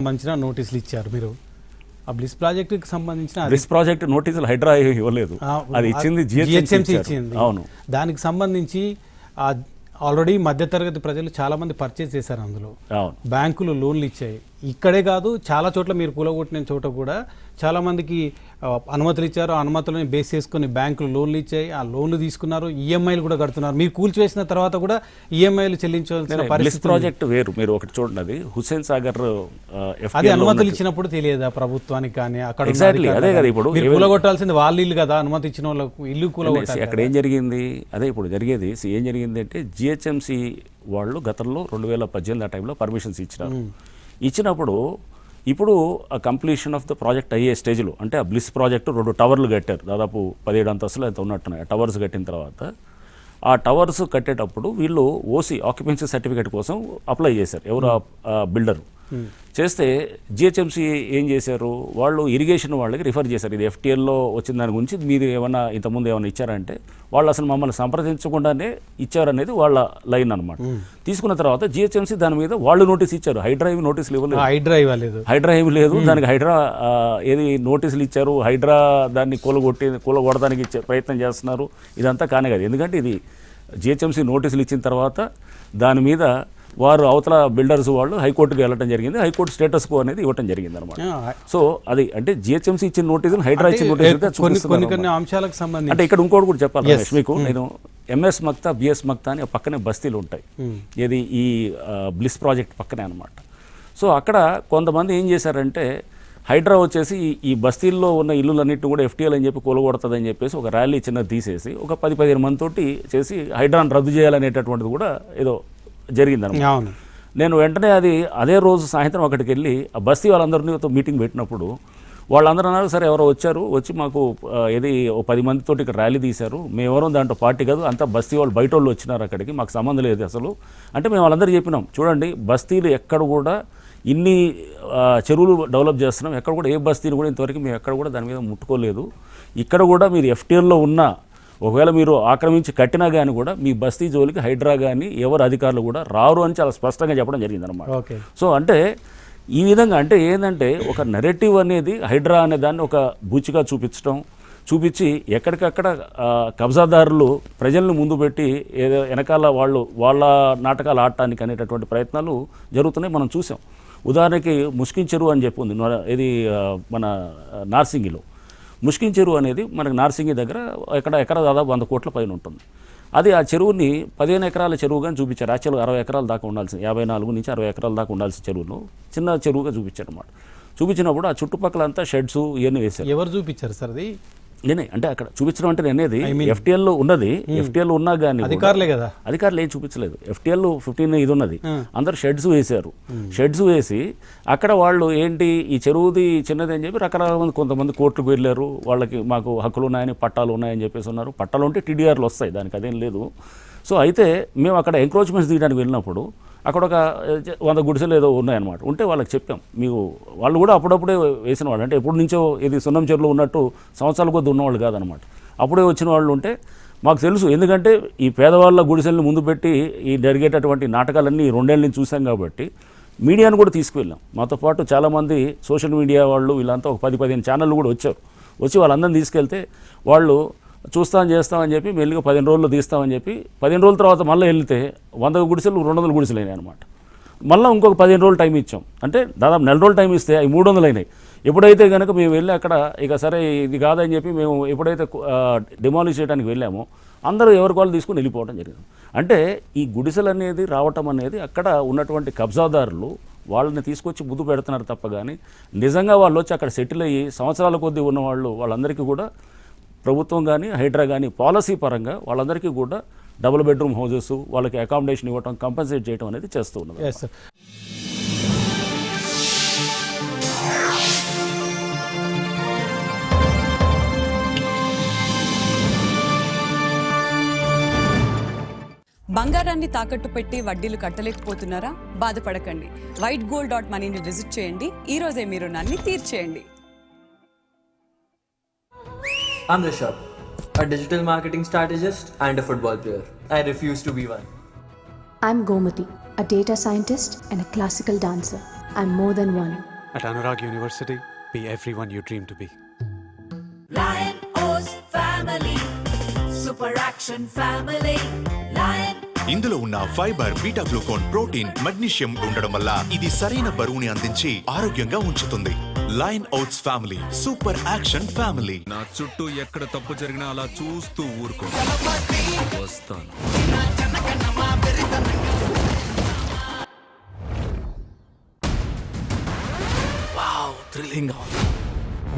సంబంధించిన నోటీసులు ఇచ్చారు మీరు. ఆ బ్లిస్ ప్రాజెక్టుకి సంబంధించిన బ్లిస్ ప్రాజెక్ట్ నోటీసులు హైడ్రా ఇవ్వలేదు, అది ఇచ్చింది జిహెచ్ఎంసీ ఇచ్చింది. అవును, దానికి సంబంధించి ఆల్రెడీ మధ్యతరగతి ప్రజలు చాలా మంది పర్చేస్ చేశారు అందులో. బ్యాంకులు లోన్లు ఇచ్చాయి. ఇక్కడే కాదు, చాలా చోట్ల మీరు కూలగొట్టిన చోట కూడా చాలా మందికి అనుమతులు ఇచ్చారు. ఆ అనుమతులను బేస్ చేసుకుని బ్యాంకులు లోన్లు ఇచ్చాయి. ఆ లోన్లు తీసుకున్నారు, ఈఎంఐలు కూడా కడుతున్నారు. మీరు కూల్చివేసిన తర్వాత కూడా ఈఎంఐలు చెల్లించాల్సిన పరిస్థితి. ప్రాజెక్ట్ వేరు, మీరు ఒకటి చూడండి, అది హుస్సేన్ సాగర్ అది అనుమతులు ఇచ్చినప్పుడు తెలియదా ప్రభుత్వానికి? కానీ అక్కడ అదే కదా, ఇప్పుడు కూలగొట్టాల్సింది వాళ్ళ ఇల్లు కదా, అనుమతి ఇచ్చిన వాళ్ళకు ఇల్లు కూలగొట్టాలి. అక్కడ ఏం జరిగింది, అదే ఇప్పుడు జరిగేది. ఏం జరిగింది అంటే జిహెచ్ఎంసీ వాళ్ళు గతంలో 2018 ఆ టైంలో పర్మిషన్స్ ఇచ్చినారు. ఇచ్చినప్పుడు ఇప్పుడు ఆ కంప్లీషన్ ఆఫ్ ద ప్రాజెక్ట్ అయ్యే స్టేజ్లో, అంటే ఆ బ్లిస్ ప్రాజెక్టు 2 టవర్లు కట్టారు, దాదాపు 17 అంతస్తులు అయితే ఉన్నట్టున్నాయి. ఆ టవర్స్ కట్టిన తర్వాత ఆ టవర్స్ కట్టేటప్పుడు వీళ్ళు ఓసీ ఆక్యుపెన్సీ సర్టిఫికేట్ కోసం అప్లై చేశారు. ఎవరు బిల్డరు చేస్తే జిహెచ్ఎంసీ ఏం చేశారు, వాళ్ళు ఇరిగేషన్ వాళ్ళకి రిఫర్ చేశారు. ఇది ఎఫ్టీఎల్లో వచ్చిన దాని గురించి మీరు ఏమన్నా ఇంతకుముందు ఏమైనా ఇచ్చారంటే, వాళ్ళు అసలు మమ్మల్ని సంప్రదించకుండానే ఇచ్చారనేది వాళ్ళ లైన్ అనమాట. తీసుకున్న తర్వాత జిహెచ్ఎంసీ దాని మీద వాళ్ళు నోటీస్ ఇచ్చారు. హైడ్రా నోటీసులు ఇవ్వలేదు, హైడ్రా లేదు దానికి. హైడ్రా ఏది నోటీసులు ఇచ్చారు, హైడ్రా దాన్ని కూలగొడడానికి ప్రయత్నం చేస్తున్నారు. ఇదంతా కానే కాదు, ఎందుకంటే ఇది జిహెచ్ఎంసీ నోటీసులు ఇచ్చిన తర్వాత దాని మీద వారు అవతల బిల్డర్స్ వాళ్ళు హైకోర్టుకి వెళ్ళడం జరిగింది. హైకోర్టు స్టేటస్ కో అనేది ఇవ్వడం జరిగింది అనమాట. సో అది అంటే జిహెచ్ఎంసీ ఇచ్చిన నోటీసులు, హైడ్రా ఇచ్చిన నోటీసులు అంశాలకు సంబంధించి. అంటే ఇక్కడ ఇంకోటి కూడా చెప్పాలి మీకు, నేను ఎంఎస్ మక్తా బిఎస్ మక్తా అని పక్కనే బస్తీలు ఉంటాయి, ఏది ఈ బ్లిస్ ప్రాజెక్ట్ పక్కనే అనమాట. సో అక్కడ కొంతమంది ఏం చేశారంటే, హైడ్రా వచ్చేసి ఈ బస్తీల్లో ఉన్న ఇల్లులన్నింటినీ కూడా ఎఫ్టీఎల్ అని చెప్పి కూలగొడుతుందని చెప్పేసి ఒక ర్యాలీ చిన్నది తీసేసి ఒక 10-15 మందితోటి చేసి హైడ్రాను రద్దు చేయాలనేటటువంటిది కూడా ఏదో జరిగిందన్నమాట. నేను వెంటనే అదే రోజు సాయంత్రం అక్కడికి వెళ్ళి ఆ బస్తీ వాళ్ళందరినీ మీటింగ్ పెట్టినప్పుడు వాళ్ళందరూ అన్నారు, సరే ఎవరో వచ్చి మాకు ఏది 10 మందితోటి ఇక్కడ ర్యాలీ తీశారు, మేమెవరో దాంట్లో పార్టీ కాదు, అంతా బస్తీ వాళ్ళు బయట వాళ్ళు వచ్చినారు అక్కడికి, మాకు సంబంధం లేదు అసలు అంటే. మేము వాళ్ళందరూ చెప్పినాం, చూడండి బస్తీలు ఎక్కడ కూడా ఇన్ని చెరువులు డెవలప్ చేస్తున్నాం, ఎక్కడ కూడా ఏ బస్తీని కూడా ఇంతవరకు మేము ఎక్కడ కూడా దాని మీద ముట్టుకోలేదు. ఇక్కడ కూడా మీరు ఎఫ్టీఎల్లో ఉన్న ఒకవేళ మీరు ఆక్రమించి కట్టినా కానీ కూడా మీ బస్తీ జోలికి హైడ్రా కానీ ఎవరు అధికారులు కూడా రారు అని చాలా స్పష్టంగా చెప్పడం జరిగిందనమాట. సో అంటే ఈ విధంగా అంటే ఏంటంటే ఒక నెరేటివ్ అనేది హైడ్రా అనే దాన్ని ఒక బూచిగా చూపించి ఎక్కడికక్కడ కబ్జాదారులు ప్రజలను ముందు పెట్టి ఏదో వెనకాల వాళ్ళ నాటకాలు ఆడటానికి అనేటటువంటి ప్రయత్నాలు జరుగుతున్నాయి, మనం చూసాం. ఉదాహరణకి ముష్కిన్ చెరువు అని చెప్పి ఉంది, ఇది మన నార్సింగిలో. ముష్కిన్ చెరువు అనేది మనకు నార్సింగి దగ్గర ఎకరా దాదాపు 100 కోట్ల పైన ఉంటుంది. అది ఆ చెరువుని 15 ఎకరాల చెరువుగా చూపించారు. యాక్చువల్గా 60 ఎకరాల దాకా ఉండాల్సింది, 54 నుంచి 60 ఎకరాల దాకా ఉండాల్సిన చెరువును చిన్న చెరువుగా చూపించారు అన్నమాట. చూపించినప్పుడు ఆ చుట్టుపక్కలంతా షెడ్స్ ఇవన్నీ వేశారు. ఎవరు చూపించారు సార్ అది? నేనే అంటే అక్కడ చూపించడం అంటే నేనేది ఎఫ్టీఎల్లో ఉన్నది, ఎఫ్టీఎల్ ఉన్నా కానీ అధికారులే కదా, అధికారులు ఏం చూపించలేదు. ఎఫ్టీఎల్ 15 ఇది ఉన్నది, అందరు షెడ్స్ వేశారు. షెడ్స్ వేసి అక్కడ వాళ్ళు ఏంటి ఈ చెరువుది చిన్నది అని చెప్పి రకరకాల మంది కొంతమంది కోర్టుకు వెళ్ళారు, వాళ్ళకి మాకు హక్కులు ఉన్నాయని పట్టాలు ఉన్నాయని చెప్పేసి ఉన్నారు. పట్టాలు ఉంటే టీడీఆర్లు వస్తాయి, దానికి అదేం లేదు. సో అయితే మేము అక్కడ ఎంక్రోచ్మెంట్స్ తీయడానికి వెళ్ళినప్పుడు అక్కడ ఒక 100 గుడిసెలు ఏదో ఉన్నాయన్నమాట. ఉంటే వాళ్ళకి చెప్పాం, మీకు వాళ్ళు కూడా అప్పుడప్పుడే వేసిన వాళ్ళు, అంటే ఎప్పటి నుంచో ఇది సున్నం చెరువులో ఉన్నట్టు సంవత్సరాల కొద్ది ఉన్నవాళ్ళు కాదనమాట. అప్పుడే వచ్చిన వాళ్ళు ఉంటే మాకు తెలుసు, ఎందుకంటే ఈ పేదవాళ్ళ గుడిసెల్ని ముందు పెట్టి ఈ జరిగేటటువంటి నాటకాలన్నీ 2 ఏళ్ళ నుంచి చూసాం కాబట్టి మీడియాను కూడా తీసుకువెళ్ళాం. మాతో పాటు చాలామంది సోషల్ మీడియా వాళ్ళు వీళ్ళంతా ఒక 10-15 ఛానళ్ళు కూడా వచ్చి వాళ్ళందరినీ తీసుకెళ్తే వాళ్ళు చేస్తామని చెప్పి మెల్లిగా 15 రోజుల్లో తీస్తామని చెప్పి 15 రోజుల తర్వాత మళ్ళీ వెళ్తే 100 గుడిసెలు 200 గుడిసెలు అయినాయి అనమాట. మళ్ళీ ఇంకొక 15 రోజులు టైం ఇచ్చాం, అంటే దాదాపు 4 రోజులు టైం ఇస్తే అవి 300 అయినాయి. ఎప్పుడైతే కనుక మేము వెళ్ళి అక్కడ ఇక సరే ఇది కాదని చెప్పి మేము ఎప్పుడైతే డిమాలిష్ చేయడానికి వెళ్ళామో అందరూ ఎవరికి వాళ్ళు తీసుకుని వెళ్ళిపోవడం జరిగింది. అంటే ఈ గుడిసెలు అనేది రావటం అనేది అక్కడ ఉన్నటువంటి కబ్జాదారులు వాళ్ళని తీసుకొచ్చి ముద్దు పెడుతున్నారు తప్ప కానీ నిజంగా వాళ్ళు వచ్చి అక్కడ సెటిల్ అయ్యి సంవత్సరాల కొద్దీ ఉన్నవాళ్ళు వాళ్ళందరికీ కూడా ప్రభుత్వం కానీ హైడ్రా కానీ పాలసీ పరంగా వాళ్ళందరికీ కూడా డబుల్ బెడ్రూమ్ హౌసెస్, వాళ్ళకి అకామిడేషన్ ఇవ్వటం, కంపెన్సేట్ చేయడం అనేది చేస్తూ ఉన్నది. బంగారాన్ని తాకట్టు పెట్టి వడ్డీలు కట్టలేకపోతున్నారా? బాధపడకండి. whitegold.moneyని విజిట్ చేయండి. ఈ రోజే మీ రుణాన్ని తీర్చేయండి. I'm Rishabh, a digital marketing strategist and a football player. I refuse to be one. I'm Gomati, a data scientist and a classical dancer. I'm more than one. At Anurag University, be everyone you dream to be. Lion O's family, super action family. Lion. ఇందులో ఉన్న fibre, beta glucan, protein, magnesium ఉండడం వల్ల ఇది సరైన బరువుని అందించి ఆరోగ్యంగా ఉంచుతుంది. Lion oats family, super action family. నా చుట్టూ ఎక్కడ తప్పు జరిగినా అలా చూస్తూ ఊరుకో. వస్తాను.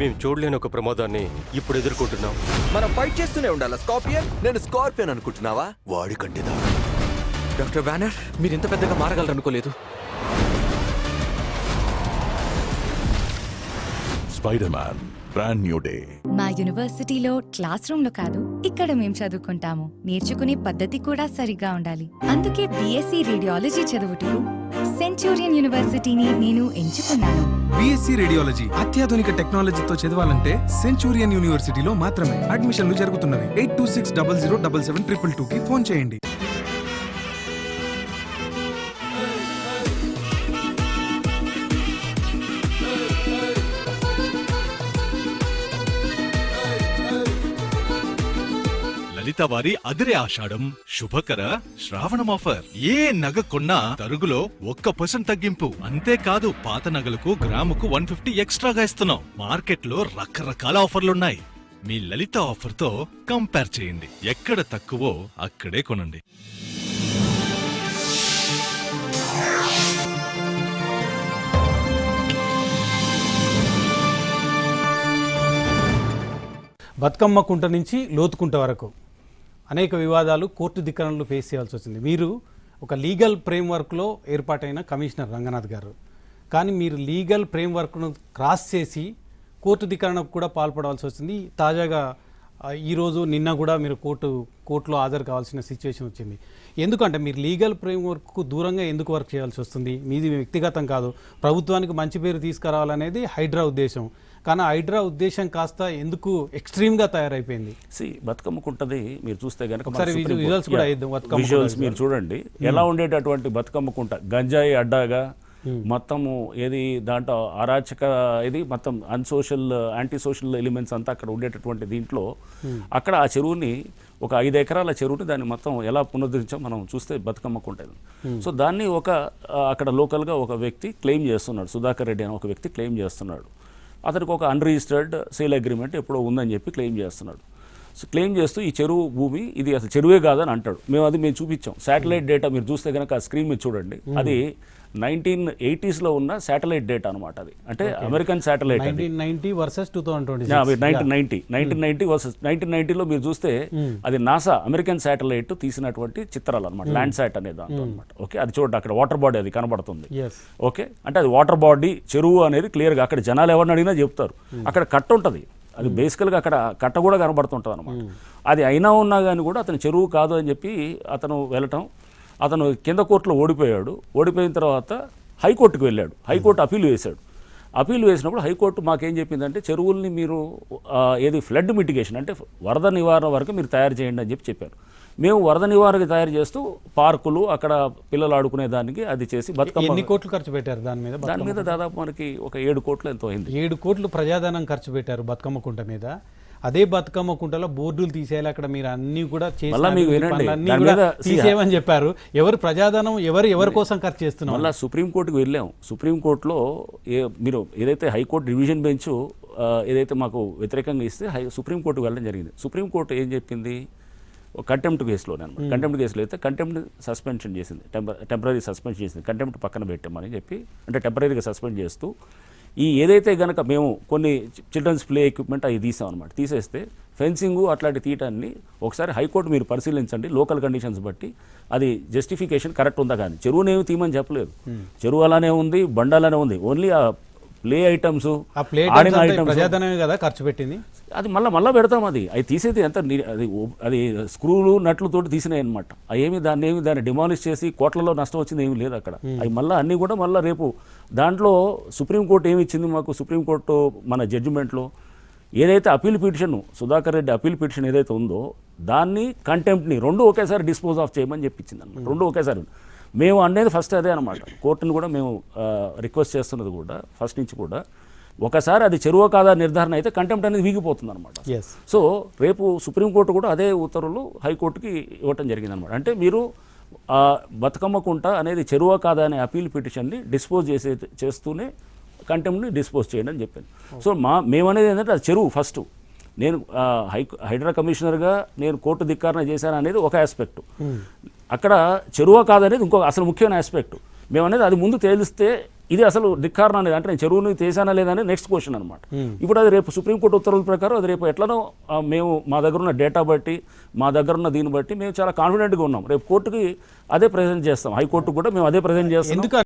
మేము చూడలేని ఒక ప్రమాదాన్ని ఇప్పుడు ఎదుర్కొంటున్నాం. మనం ఫైట్ చేస్తూనే ఉండాలా స్కార్పియన్? నేను స్కార్పియన్ అనుకుంటున్నావా? వాడి కంటిదా. డాక్టర్ బ్యానర్, మీరు ఇంత పెద్దగా మారగలరు అనుకోలేదు. Spider man brand new day. మా యూనివర్సిటీలో క్లాస్ రూమ్ లో కాదు, ఇక్కడ మేము చదువుకుంటాము. నేర్చుకునే పద్ధతి కూడా సరిగ్గా ఉండాలి. అందుకే బిఎస్సి రేడియాలజీ చదువుటకు సెంచూరియన్ యూనివర్సిటీని నేను ఎంచుకున్నాను. బిఎస్సి రేడియాలజీ అత్యాధునిక టెక్నాలజీతో చదవాలంటే సెంచూరియన్ యూనివర్సిటీలో మాత్రమే. అడ్మిషన్లు జరుగుతున్నవి. 8260077722 కి ఫోన్ చేయండి. లలిత వారి అదిరే ఆషాఢం శుభకర శ్రావణం ఆఫర్. ఏ నగ కొన్నా తరుగులో 1% తగ్గింపు. అంతేకాదు పాత నగలకు గ్రాముకు 150 ఎక్స్ట్రాగా ఇస్తున్నాం. మార్కెట్ లో రకరకాల ఆఫర్లున్నాయి. మీ లలిత ఆఫర్ తో కంపేర్ చేయండి. ఎక్కడ తక్కువో అక్కడే కొనండి. బతుకమ్మ కుంట నుంచి లోతుకుంట వరకు అనేక వివాదాలు, కోర్టు ధిక్కరణలు ఫేస్ చేయాల్సి వచ్చింది. మీరు ఒక లీగల్ ఫ్రేమ్వర్క్లో ఏర్పాటైన కమిషనర్ రంగనాథ్ గారు, కానీ మీరు లీగల్ ఫ్రేమ్వర్క్ను క్రాస్ చేసి కోర్టు ధిక్కరణకు కూడా పాల్పడాల్సి వచ్చింది. తాజాగా ఈరోజు నిన్న కూడా మీరు కోర్టులో హాజరు కావాల్సిన సిచ్యువేషన్ వచ్చింది. ఎందుకంటే మీరు లీగల్ ఫ్రేమ్వర్క్కు దూరంగా ఎందుకు వర్క్ చేయాల్సి వస్తుంది? మీది వ్యక్తిగతం కాదు, ప్రభుత్వానికి మంచి పేరు తీసుకురావాలనేది హైడ్రా ఉద్దేశం. కానీ హైడ్రా ఉద్దేశం కాస్త ఎందుకు ఎక్స్ట్రీమ్గా తయారైపోయింది? బతుకమ్మకుంటది మీరు చూస్తే కనుక విజువల్స్ కూడా విజువల్స్ మీరు చూడండి ఎలా ఉండేటటువంటి బతుకమ్మకుంట. గంజాయి అడ్డాగా మొత్తము ఏది దాంట్లో అరాచక ఇది మొత్తం అన్సోషల్ యాంటీ సోషల్ ఎలిమెంట్స్ అంతా అక్కడ ఉండేటటువంటి దీంట్లో అక్కడ ఆ చెరువుని ఒక 5 ఎకరాల చెరువుని దాన్ని మొత్తం ఎలా పునరుద్ధరించాం మనం చూస్తే బతుకమ్మకుంటది. సో దాన్ని అక్కడ లోకల్గా ఒక వ్యక్తి క్లెయిమ్ చేస్తున్నాడు. సుధాకర్ రెడ్డి అని ఒక వ్యక్తి క్లెయిమ్ చేస్తున్నాడు. అతనికి ఒక అన్రిజిస్టర్డ్ సేల్ అగ్రిమెంట్ ఎప్పుడో ఉందని చెప్పి క్లెయిమ్ చేస్తున్నాడు. సో క్లెయిమ్ చేస్తూ ఈ చెరువు భూమి ఇది అసలు చెరువే కాదని అంటాడు. మేము చూపించాం శాటిలైట్ డేటా. మీరు చూస్తే కనుక ఆ స్క్రీన్ మీద చూడండి, అది 1980s లో ఉన్న శాటిలైట్ డేటా అనమాట. అది అంటే అమెరికన్ శాటిలైట్. 1990 వర్సెస్ 2020. 1990 వర్సెస్ 1990లో మీరు చూస్తే అది నాసా అమెరికన్ శాటిలైట్ తీసినటువంటి చిత్రాలు అనమాట. ల్యాండ్ శాట్ అనే దాంట్లో అనమాట. ఓకే, అది చూడండి అక్కడ వాటర్ బాడీ అది కనబడుతుంది. ఓకే, అంటే అది వాటర్ బాడీ చెరువు అనేది క్లియర్గా అక్కడ జనాలు ఎవరిని అడిగినా చెప్తారు. అక్కడ కట్ట ఉంటుంది, అది బేసికల్గా అక్కడ కట్ట కూడా కనబడుతుంటుంది అనమాట. అది అయినా ఉన్నా కానీ కూడా అతను చెరువు కాదు అని చెప్పి అతను వెళ్ళటం, అతను కింద కోర్టులో ఓడిపోయాడు. ఓడిపోయిన తర్వాత హైకోర్టుకు వెళ్ళాడు. హైకోర్టు అపీల్ వేశాడు. అపీల్ వేసినప్పుడు హైకోర్టు మాకేం చెప్పిందంటే చెరువుల్ని మీరు ఏది ఫ్లడ్ మిటిగేషన్ అంటే వరద నివారణ వరకు మీరు తయారు చేయండి అని చెప్పారు. మేము వరద నివారణకి తయారు చేస్తూ పార్కులు అక్కడ పిల్లలు ఆడుకునే దానికి అది చేసి బతుకమ్మ. ఎన్ని కోట్లు ఖర్చు పెట్టారు దాని మీద? దాని మీద దాదాపు మనకి ఒక 7 కోట్లు ఎంతో అయింది. 7 కోట్లు ప్రజాధనం ఖర్చు పెట్టారు బతుకమ్మ కుంట మీద. అదే బతుకమ్మ కుంటలో బోర్డులు తీసేయాలి, అక్కడ మీరు అన్ని కూడా తీసేయమని చెప్పారు. ఎవరు ప్రజాధనం ఎవరి కోసం ఖర్చు చేస్తున్నారు? మళ్ళీ సుప్రీంకోర్టుకు వెళ్ళాం. సుప్రీంకోర్టులో మీరు ఏదైతే హైకోర్టు డివిజన్ బెంచ్ ఏదైతే మాకు వ్యతిరేకంగా ఇస్తే సుప్రీంకోర్టుకు వెళ్ళడం జరిగింది. సుప్రీంకోర్టు ఏం చెప్పింది? కంటెంప్ట్ కేసులోనే అనమాట. కంటెంప్ట్ కేసులో అయితే కంటెంప్ట్ సస్పెన్షన్ చేసింది, టెంపరీ సస్పెండ్ చేసింది. కంటెంప్ట్ పక్కన పెట్టామని చెప్పి అంటే టెంపరీగా సస్పెండ్ చేస్తూ ఈ ఏదైతే కనుక మేము కొన్ని చిల్డ్రన్స్ ప్లే ఎక్విప్మెంట్ అవి తీసాం అనమాట. తీసేస్తే ఫెన్సింగు అట్లాంటి తీయటాన్ని ఒకసారి హైకోర్టు మీరు పరిశీలించండి లోకల్ కండిషన్స్ బట్టి అది జస్టిఫికేషన్ కరెక్ట్ ఉందా. కానీ చెరువునేమి తీయమని చెప్పలేదు. చెరువు అలానే ఉంది, బండ అలానే ఉంది. ఓన్లీ ఆ ప్లే ఐటమ్స్ ఆడిన ఐటమ్స్ ప్రజాధనమే కదా ఖర్చు పెట్టింది. అది మళ్ళీ పెడతాం. అది తీసేది ఎంత అది స్క్రూలు నట్లతోటి తీసినాయి అనమాట. దాన్ని డిమాలిష్ చేసి కోట్లలో నష్టం వచ్చింది ఏమీ లేదు అక్కడ. అవి మళ్ళీ అన్నీ కూడా మళ్ళీ రేపు దాంట్లో సుప్రీంకోర్టు ఏమి ఇచ్చింది మాకు? సుప్రీంకోర్టు మన జడ్జిమెంట్లో ఏదైతే appeal petition Sudhakar Reddy appeal petition ఏదైతే ఉందో దాన్ని కంటెంప్ట్ని 2 ఒకేసారి డిస్పోజ్ ఆఫ్ చేయమని చెప్పించింది అనమాట. 2 ఒకేసారి. మేము అనేది ఫస్ట్ అదే అనమాట. కోర్టుని కూడా మేము రిక్వెస్ట్ చేస్తున్నది కూడా ఫస్ట్ నుంచి కూడా, ఒకసారి అది చెరువు కాదా నిర్ధారణ అయితే కంటెంప్ట్ అనేది వీగిపోతుంది అనమాట. సో రేపు సుప్రీంకోర్టు కూడా అదే ఉత్తర్వులు హైకోర్టుకి ఇవ్వటం జరిగిందనమాట. అంటే మీరు బతుకమ్మ కుంట అనేది చెరువు కాదా అనే అపీల్ పిటిషన్ని డిస్పోజ్ చేస్తూనే కంటెంప్ట్ని డిస్పోజ్ చేయండి అని చెప్పాను. సో మేమనేది ఏంటంటే అది చెరువు ఫస్ట్. నేను హైడ్రా కమిషనర్గా నేను కోర్టు ధిక్కారణ చేశాను అనేది ఒక ఆస్పెక్ట్, అక్కడ చెరువు కాదనేది ఇంకొక అసలు ముఖ్యమైన ఆస్పెక్ట్. మేమనేది అది ముందు తేలిస్తే ఇది అసలు ధిక్కారణ అనేది అంటే నేను చెరువుని తీసానా లేదనేది నెక్స్ట్ క్వశ్చన్ అనమాట. ఇప్పుడు అది రేపు సుప్రీంకోర్టు ఉత్తర్వుల ప్రకారం అది రేపు ఎట్లనో మేము మా దగ్గర ఉన్న డేటా బట్టి మా దగ్గర ఉన్న దీన్ని బట్టి మేము చాలా కాన్ఫిడెంట్గా ఉన్నాం. రేపు కోర్టుకి అదే ప్రజెంట్ చేస్తాం, హైకోర్టుకు కూడా మేము అదే ప్రజెంట్ చేస్తాం.